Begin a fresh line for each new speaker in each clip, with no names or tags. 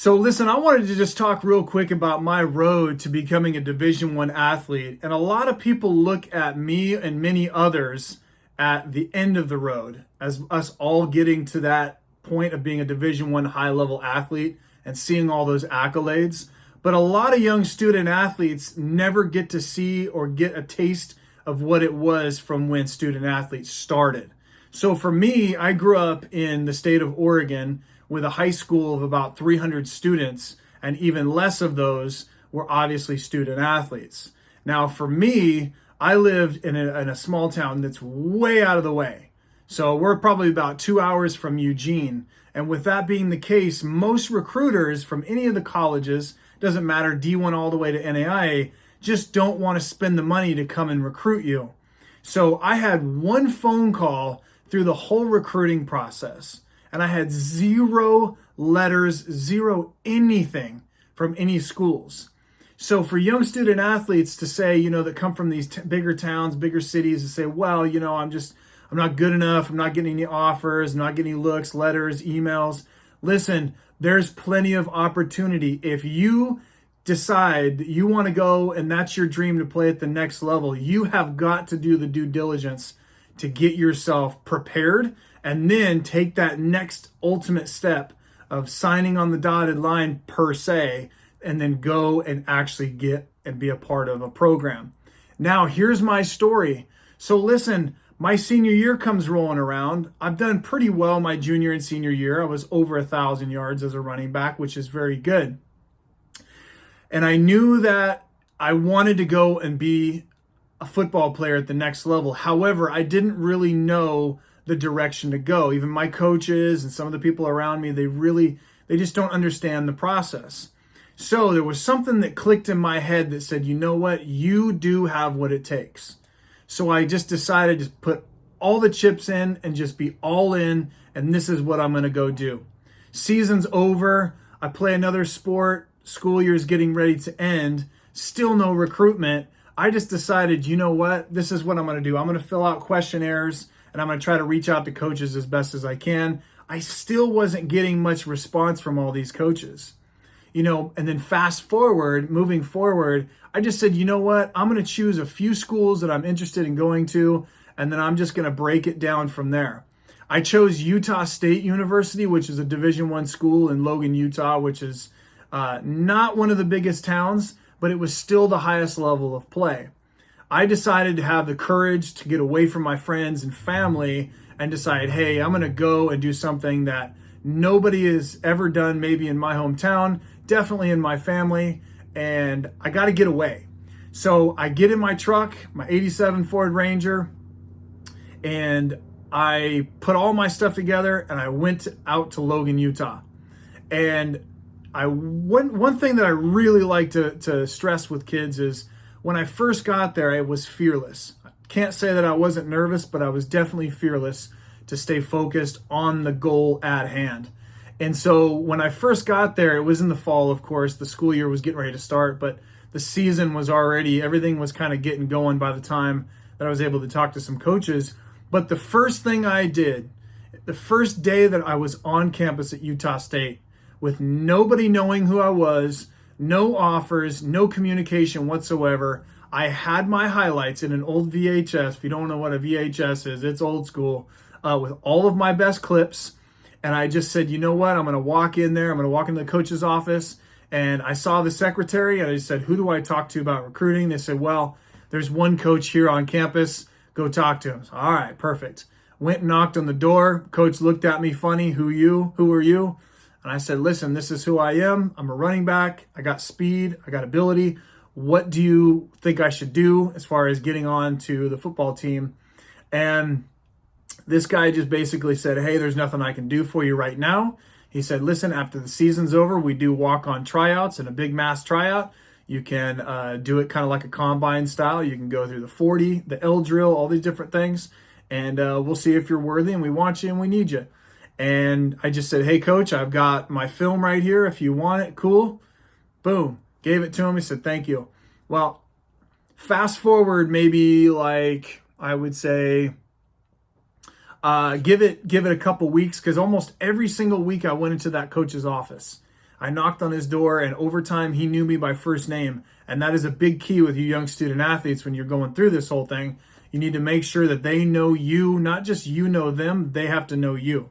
So listen, I wanted to just talk real quick about my road to becoming a Division 1 athlete. And a lot of people look at me and many others at the end of the road as us all getting to that point of being a Division 1 high level athlete and seeing all those accolades. But a lot of young student athletes never get to see or get a taste of what it was from when student athletes started. So for me, I grew up in the state of Oregon with a high school of about 300 students, and even less of those were obviously student athletes. Now, for me, I lived in a small town that's way out of the way. So we're probably about 2 hours from Eugene. And with that being the case, most recruiters from any of the colleges, doesn't matter D1 all the way to NAIA, just don't want to spend the money to come and recruit you. So I had one phone call through the whole recruiting process. And I had zero letters, zero anything from any schools. So for young student athletes to say, that come from these bigger towns, bigger cities, to say, well, I'm not good enough. I'm not getting any offers, I'm not getting any looks, letters, emails. Listen, there's plenty of opportunity. If you decide that you want to go and that's your dream to play at the next level, you have got to do the due diligence to get yourself prepared and then take that next ultimate step of signing on the dotted line per se, and then go and actually get and be a part of a program. Now, here's my story. So listen, my senior year comes rolling around. I've done pretty well my junior and senior year. I was over 1,000 yards as a running back, which is very good. And I knew that I wanted to go and be a football player at the next level. However, I didn't really know the direction to go. Even my coaches and some of the people around me, they just don't understand the process. So there was something that clicked in my head that said, you know what, you do have what it takes. So I just decided to put all the chips in and just be all in, and this is what I'm going to go do. Season's over. I play another sport. School year's getting ready to end. Still no recruitment. I just decided, you know what, this is what I'm going to do. I'm going to fill out questionnaires and I'm going to try to reach out to coaches as best as I can. I still wasn't getting much response from all these coaches. And then moving forward, I just said, you know what, I'm going to choose a few schools that I'm interested in going to, and then I'm just going to break it down from there. I chose Utah State University, which is a Division 1 school in Logan, Utah, which is not one of the biggest towns, but it was still the highest level of play. I decided to have the courage to get away from my friends and family and decide, hey, I'm going to go and do something that nobody has ever done, maybe in my hometown, definitely in my family, and I got to get away. So I get in my truck, my 87 Ford Ranger, and I put all my stuff together and I went out to Logan, Utah. And one thing that I really like to stress with kids is when I first got there, I was fearless. I can't say that I wasn't nervous, but I was definitely fearless to stay focused on the goal at hand. And so when I first got there, it was in the fall, of course. The school year was getting ready to start, but the season was everything was kind of getting going by the time that I was able to talk to some coaches. But the first thing I did, the first day that I was on campus at Utah State, with nobody knowing who I was, no offers, no communication whatsoever, I had my highlights in an old VHS. If you don't know what a VHS is, it's old school, with all of my best clips. And I just said, you know what, I'm going to walk in there. I'm going to walk into the coach's office. And I saw the secretary and I just said, who do I talk to about recruiting? They said, well, there's one coach here on campus. Go talk to him. So, all right, perfect. Went and knocked on the door. Coach looked at me funny. Who are you? And I said, listen, this is who I am. I'm a running back. I got speed. I got ability. What do you think I should do as far as getting on to the football team? And this guy just basically said, hey, there's nothing I can do for you right now. He said, listen, after the season's over, we do walk-on tryouts and a big mass tryout. You can do it kind of like a combine style. You can go through the 40, the L drill, all these different things. And we'll see if you're worthy, and we want you and we need you. And I just said, hey, coach, I've got my film right here. If you want it, cool. Boom. Gave it to him. He said, thank you. Well, fast forward maybe like I would say give it a couple weeks, because almost every single week I went into that coach's office. I knocked on his door, and over time, he knew me by first name. And that is a big key with you young student athletes when you're going through this whole thing. You need to make sure that they know you, not just you know them, they have to know you.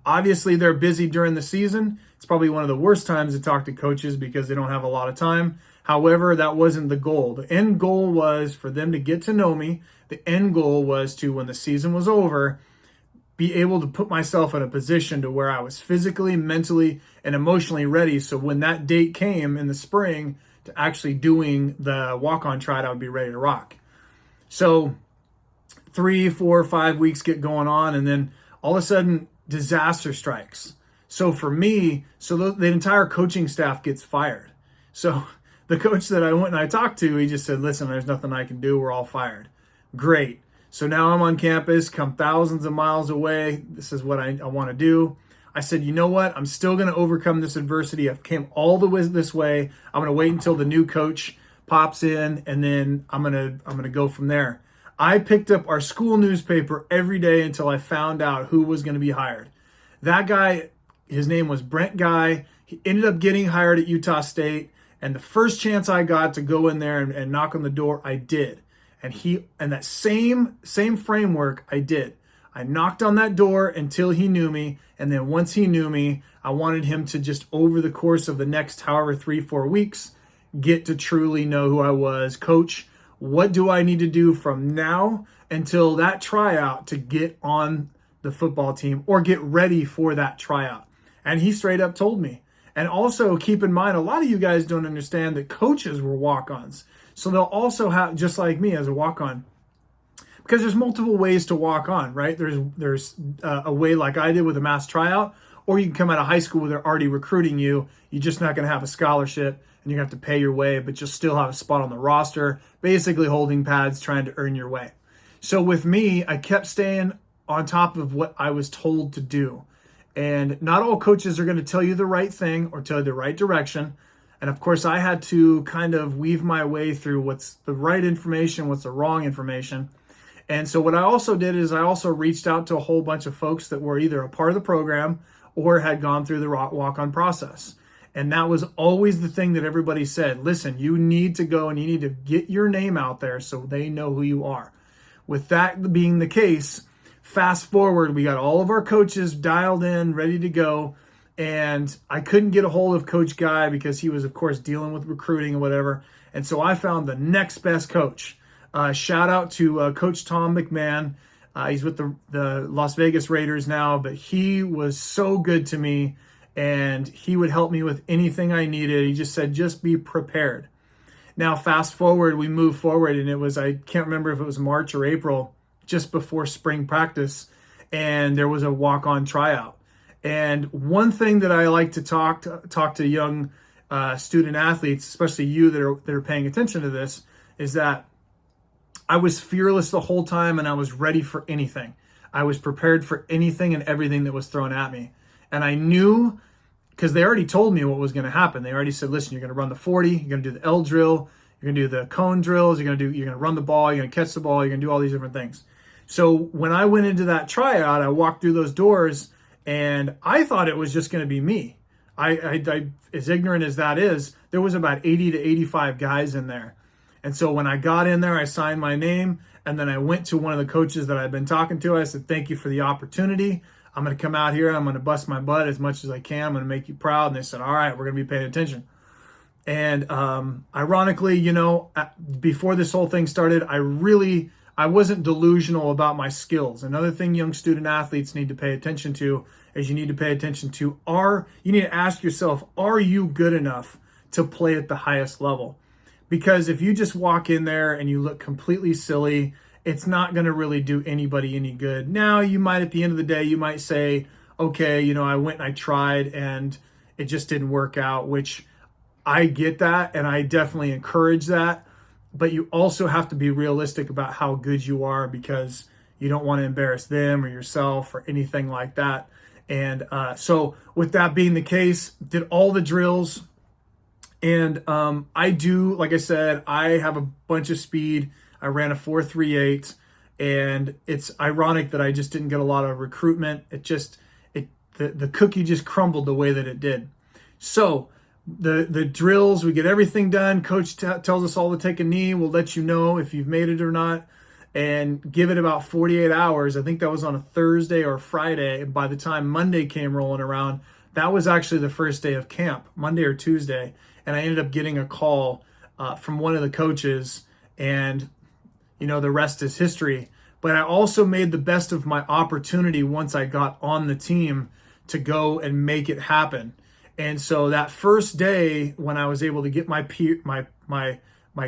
Obviously, they're busy during the season. It's probably one of the worst times to talk to coaches because they don't have a lot of time. However, that wasn't the goal. The end goal was for them to get to know me. The end goal was to, when the season was over, be able to put myself in a position to where I was physically, mentally, and emotionally ready. So when that date came in the spring to actually doing the walk-on tryout, I would be ready to rock. So 3, 4, 5 weeks get going on, and then all of a sudden, disaster strikes. So for me, the entire coaching staff gets fired. So the coach that I went and I talked to, he just said, listen, there's nothing I can do. We're all fired. Great. So now I'm on campus, come thousands of miles away. This is what I want to do. I said, you know what? I'm still going to overcome this adversity. I've came all the way this way. I'm going to wait until the new coach pops in, and then I'm going to go from there. I picked up our school newspaper every day until I found out who was going to be hired. That guy, his name was Brent Guy. He ended up getting hired at Utah State. And the first chance I got to go in there and knock on the door, I did. And that same framework, I did. I knocked on that door until he knew me. And then once he knew me, I wanted him to just, over the course of the next however 3-4 weeks, get to truly know who I was. Coach, what do I need to do from now until that tryout to get on the football team or get ready for that tryout? And he straight up told me. And also keep in mind, a lot of you guys don't understand that coaches were walk-ons. So they'll also have, just like me as a walk-on, because there's multiple ways to walk on, right? There's a way like I did with a mass tryout, or you can come out of high school where they're already recruiting you. You're just not going to have a scholarship, and you're going to have to pay your way, but you'll still have a spot on the roster, basically holding pads, trying to earn your way. So with me, I kept staying on top of what I was told to do. And not all coaches are going to tell you the right thing or tell you the right direction. And of course, I had to kind of weave my way through what's the right information, what's the wrong information. And so what I also did is I also reached out to a whole bunch of folks that were either a part of the program or had gone through the walk-on process. And that was always the thing that everybody said, listen, you need to go and you need to get your name out there so they know who you are. With that being the case, fast forward, we got all of our coaches dialed in, ready to go. And I couldn't get a hold of Coach Guy because he was, of course, dealing with recruiting and whatever. And so I found the next best coach. Shout out to Coach Tom McMahon. He's with the Las Vegas Raiders now, but he was so good to me, and he would help me with anything I needed. He just said, just be prepared. Now, fast forward, we move forward, and it was, I can't remember if it was March or April, just before spring practice, and there was a walk-on tryout. And one thing that I like to talk to young student athletes, especially you that are paying attention to this, is that I was fearless the whole time, and I was ready for anything. I was prepared for anything and everything that was thrown at me. And I knew, because they already told me what was going to happen. They already said, listen, you're going to run the 40, you're going to do the L drill, you're going to do the cone drills, you're going to run the ball, you're going to catch the ball, you're going to do all these different things. So when I went into that tryout, I walked through those doors, and I thought it was just going to be me. I as ignorant as that is, there was about 80 to 85 guys in there. And so when I got in there, I signed my name, and then I went to one of the coaches that I'd been talking to. I said, thank you for the opportunity. I'm going to come out here. I'm going to bust my butt as much as I can. I'm going to make you proud. And they said, all right, we're going to be paying attention. And ironically, before this whole thing started, I wasn't delusional about my skills. Another thing young student athletes need to pay attention to is you need to pay attention to you need to ask yourself, are you good enough to play at the highest level? Because if you just walk in there and you look completely silly, it's not going to really do anybody any good. Now, you might, at the end of the day, you might say, okay, I went and I tried and it just didn't work out, which I get that and I definitely encourage that. But you also have to be realistic about how good you are, because you don't want to embarrass them or yourself or anything like that. And so with that being the case, did all the drills. And I do, like I said, I have a bunch of speed. I ran a 4.38, and it's ironic that I just didn't get a lot of recruitment. The cookie just crumbled the way that it did. So the drills, we get everything done. Coach tells us all to take a knee. We'll let you know if you've made it or not, and give it about 48 hours. I think that was on a Thursday or Friday. And by the time Monday came rolling around, that was actually the first day of camp, Monday or Tuesday. And I ended up getting a call from one of the coaches, and the rest is history. But I also made the best of my opportunity once I got on the team to go and make it happen. And so that first day when I was able to get my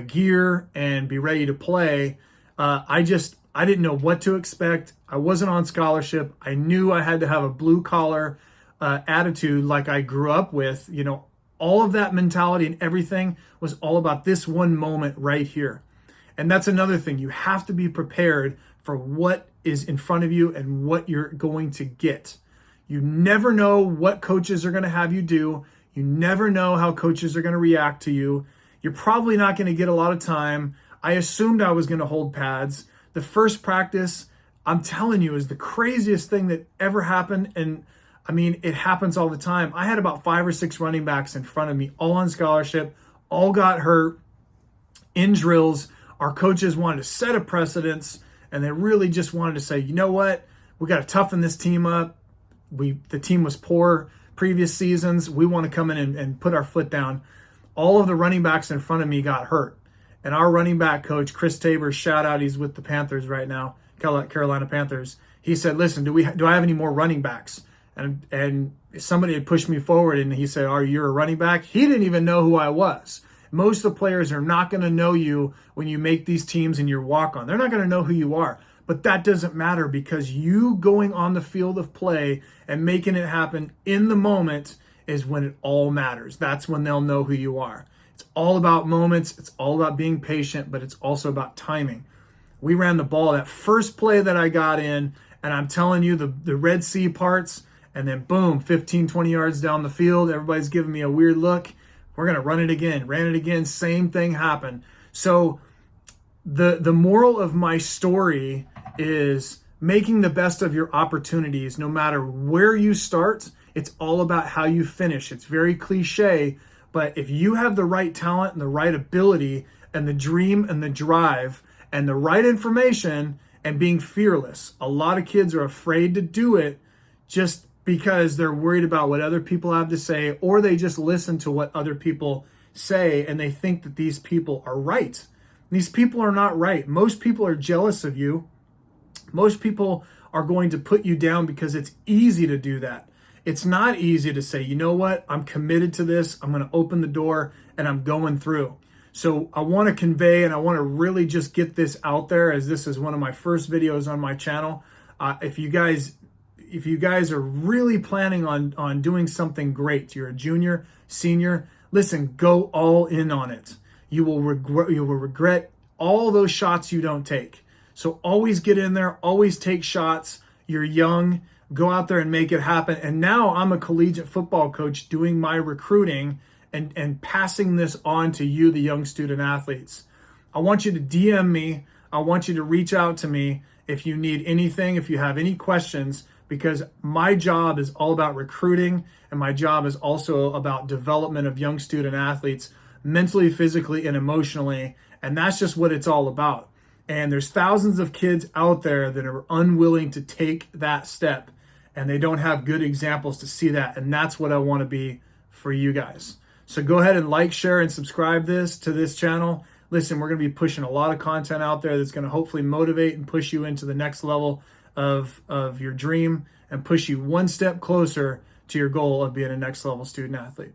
gear and be ready to play, I didn't know what to expect. I wasn't on scholarship. I knew I had to have a blue collar attitude like I grew up with. All of that mentality and everything was all about this one moment right here. And that's another thing. You have to be prepared for what is in front of you and what you're going to get. You never know what coaches are going to have you do. You never know how coaches are going to react to you. You're probably not going to get a lot of time. I assumed I was going to hold pads. The first practice, I'm telling you, is the craziest thing that ever happened. And I mean, it happens all the time. I had about 5 or 6 running backs in front of me, all on scholarship, all got hurt in drills. Our coaches wanted to set a precedence, and they really just wanted to say, you know what? We got to toughen this team up. The team was poor previous seasons. We want to come in and put our foot down. All of the running backs in front of me got hurt. And our running back coach, Chris Tabor, shout out, he's with the Panthers right now, Carolina Panthers. He said, listen, do I have any more running backs? And somebody had pushed me forward, and he said, you're a running back? He didn't even know who I was. Most of the players are not going to know you when you make these teams and you're walk-on. They're not going to know who you are. But that doesn't matter, because you going on the field of play and making it happen in the moment is when it all matters. That's when they'll know who you are. It's all about moments. It's all about being patient, but it's also about timing. We ran the ball that first play that I got in, and I'm telling you, the Red Sea parts, and then boom, 15, 20 yards down the field, everybody's giving me a weird look. We're going to run it again. Ran it again. Same thing happened. So the moral of my story is making the best of your opportunities. No matter where you start, it's all about how you finish. It's very cliche, but if you have the right talent and the right ability and the dream and the drive and the right information and being fearless, a lot of kids are afraid to do it just because they're worried about what other people have to say, or they just listen to what other people say and they think that these people are right. These people are not right. Most people are jealous of you. Most people are going to put you down because it's easy to do that. It's not easy to say, you know what, I'm committed to this. I'm going to open the door and I'm going through. So I want to convey, and I want to really just get this out there, as this is one of my first videos on my channel. If you guys are really planning on doing something great, you're a junior, senior, listen, go all in on it. You will regret all those shots you don't take. So always get in there, always take shots. You're young, go out there and make it happen. And now I'm a collegiate football coach doing my recruiting and passing this on to you, the young student athletes. I want you to DM me. I want you to reach out to me if you need anything, if you have any questions, because my job is all about recruiting, and my job is also about development of young student athletes mentally, physically, and emotionally. And that's just what it's all about. And there's thousands of kids out there that are unwilling to take that step, and they don't have good examples to see that. And that's what I want to be for you guys. So go ahead and like, share, and subscribe to this channel. Listen, we're going to be pushing a lot of content out there that's going to hopefully motivate and push you into the next level of your dream and push you one step closer to your goal of being a next level student athlete.